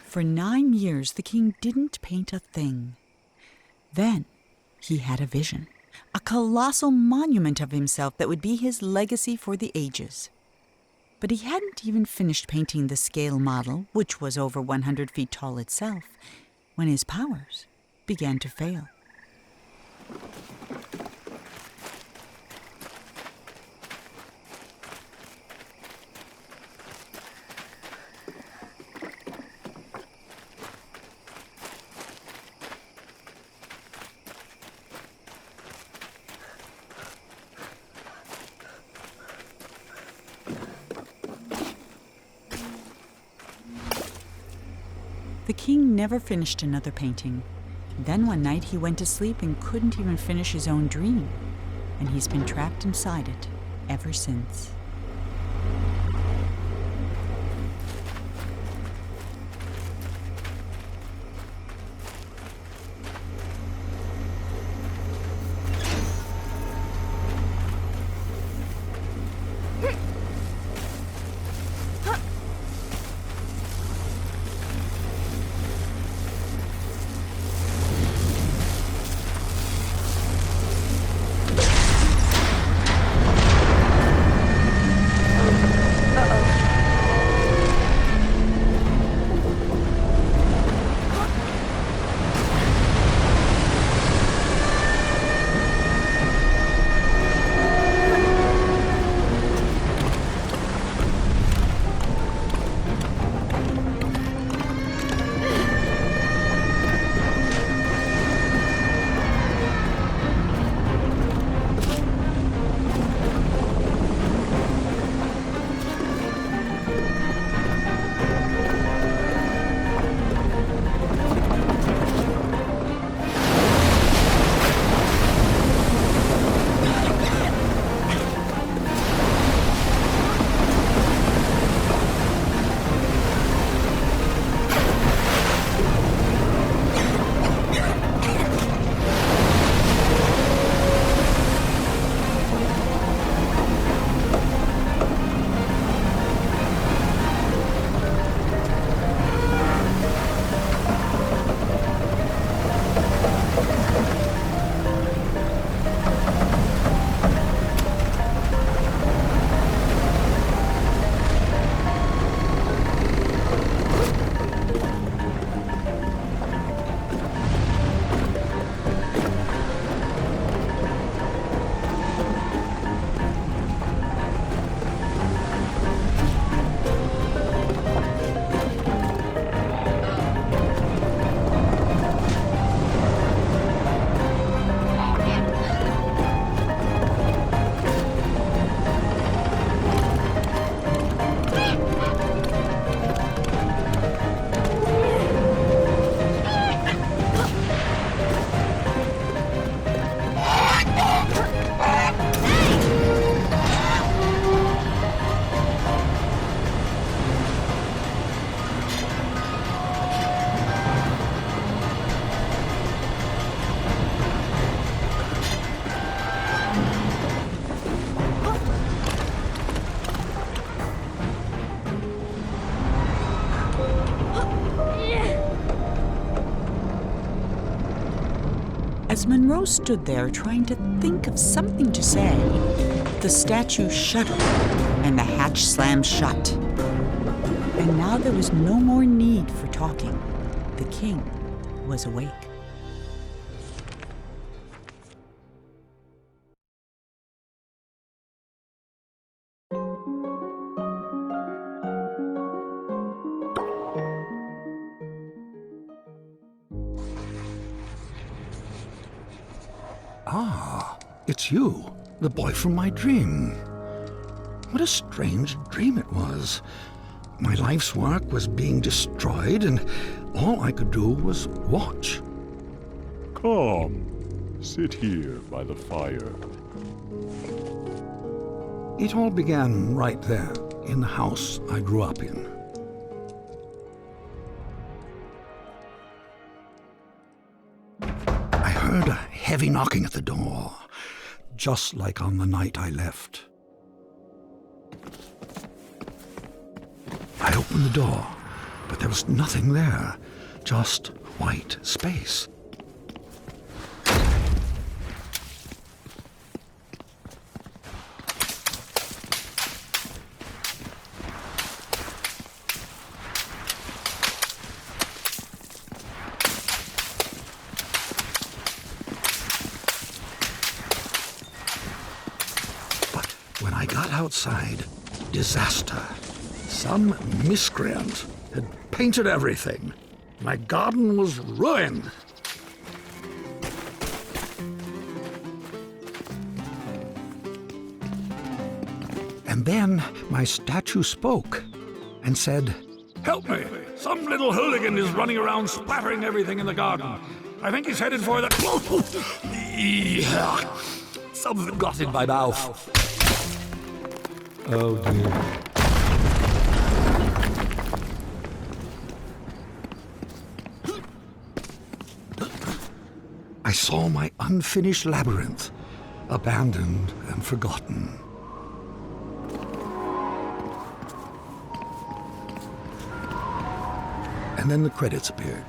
For 9 years, the king didn't paint a thing. Then he had a vision, a colossal monument of himself that would be his legacy for the ages. But he hadn't even finished painting the scale model, which was over 100 feet tall itself, when his powers began to fail. The king never finished another painting. Then one night he went to sleep and couldn't even finish his own dream, and he's been trapped inside it ever since. As Monroe stood there trying to think of something to say, the statue shuddered and the hatch slammed shut. And now there was no more need for talking. The king was awake. Ah, it's you, the boy from my dream. What a strange dream it was. My life's work was being destroyed, and all I could do was watch. Come, sit here by the fire. It all began right there, in the house I grew up in. I heard a heavy knocking at the door, just like on the night I left. I opened the door, but there was nothing there, just white space. But when I got outside, disaster. Some miscreant had painted everything. My garden was ruined. And then my statue spoke and said, "Help me! Some little hooligan is running around splattering everything in the garden. I think he's headed for the..." Something got in my mouth. Oh dear. I saw my unfinished labyrinth, abandoned and forgotten. And then the credits appeared.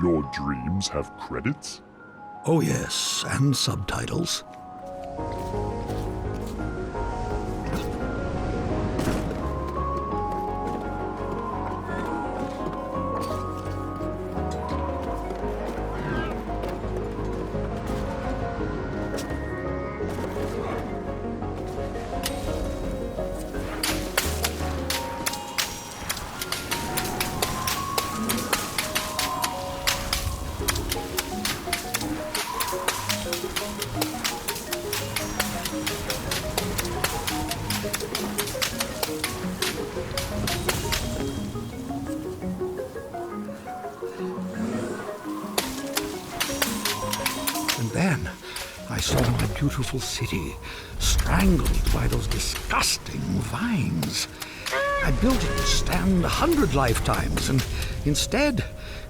Your dreams have credits? Oh yes, and subtitles. And then I saw my beautiful city strangled by those disgusting vines. I built it to stand 100 lifetimes, and instead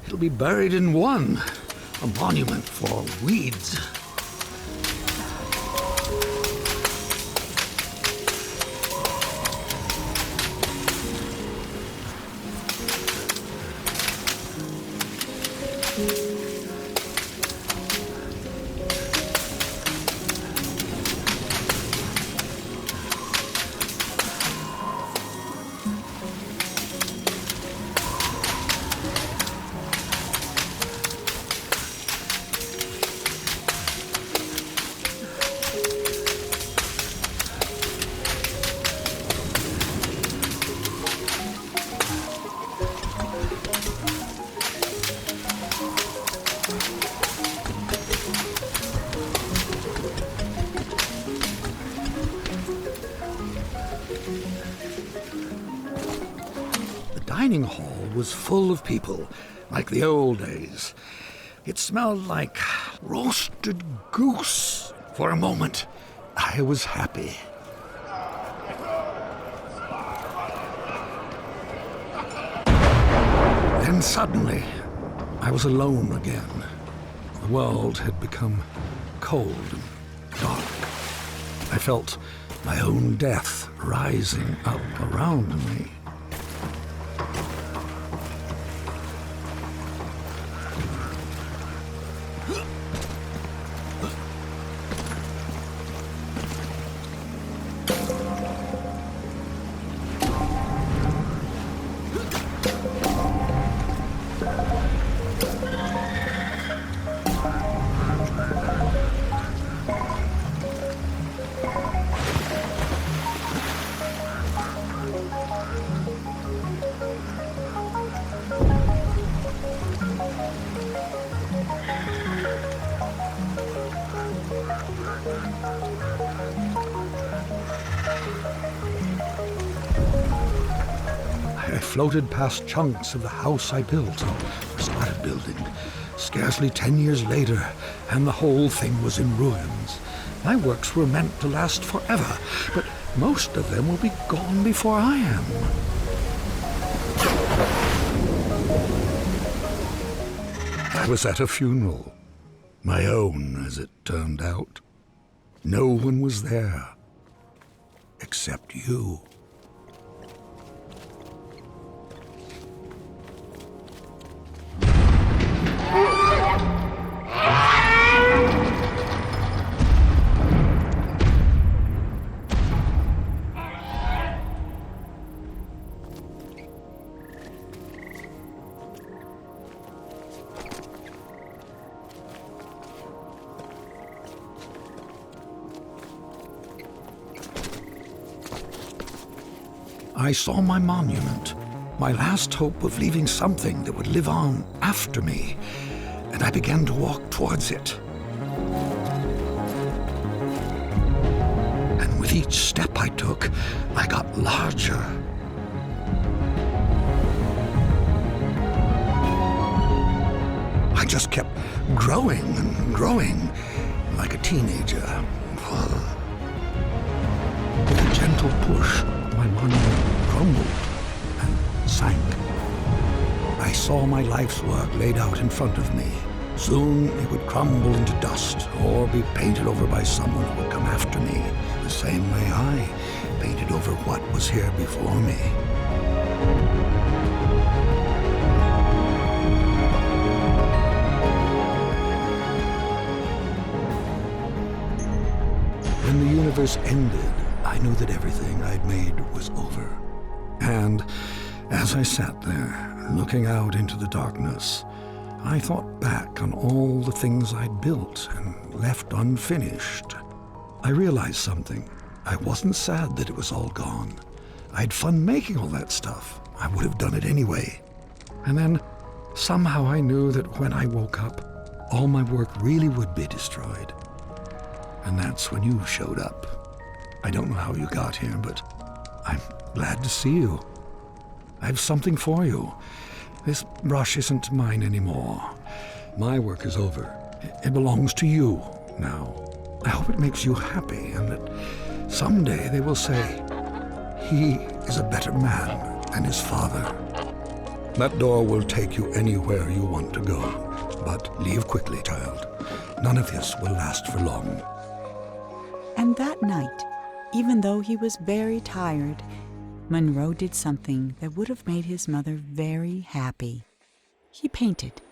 it'll be buried in one, a monument for weeds. The dining hall was full of people, like the old days. It smelled like roasted goose. For a moment, I was happy. Then suddenly, I was alone again. The world had become cold and dark. I felt my own death rising up around me. I floated past chunks of the house I built, or started building. Scarcely 10 years later, and the whole thing was in ruins. My works were meant to last forever, but most of them will be gone before I am. I was at a funeral. My own, as it turned out. No one was there, except you. I saw my monument, my last hope of leaving something that would live on after me, and I began to walk towards it. And with each step I took, I got larger. I just kept growing and growing, like a teenager. With a gentle push, my monument crumbled and sank. I saw my life's work laid out in front of me. Soon it would crumble into dust or be painted over by someone who would come after me, the same way I painted over what was here before me. When the universe ended, I knew that everything I'd made was over. And as I sat there, looking out into the darkness, I thought back on all the things I'd built and left unfinished. I realized something. I wasn't sad that it was all gone. I had fun making all that stuff. I would have done it anyway. And then somehow I knew that when I woke up, all my work really would be destroyed. And that's when you showed up. I don't know how you got here, but I'm glad to see you. I have something for you. This brush isn't mine anymore. My work is over. It belongs to you now. I hope it makes you happy and that someday they will say, he is a better man than his father. That door will take you anywhere you want to go, but leave quickly, child. None of this will last for long. And that night, even though he was very tired, Monroe did something that would have made his mother very happy. He painted.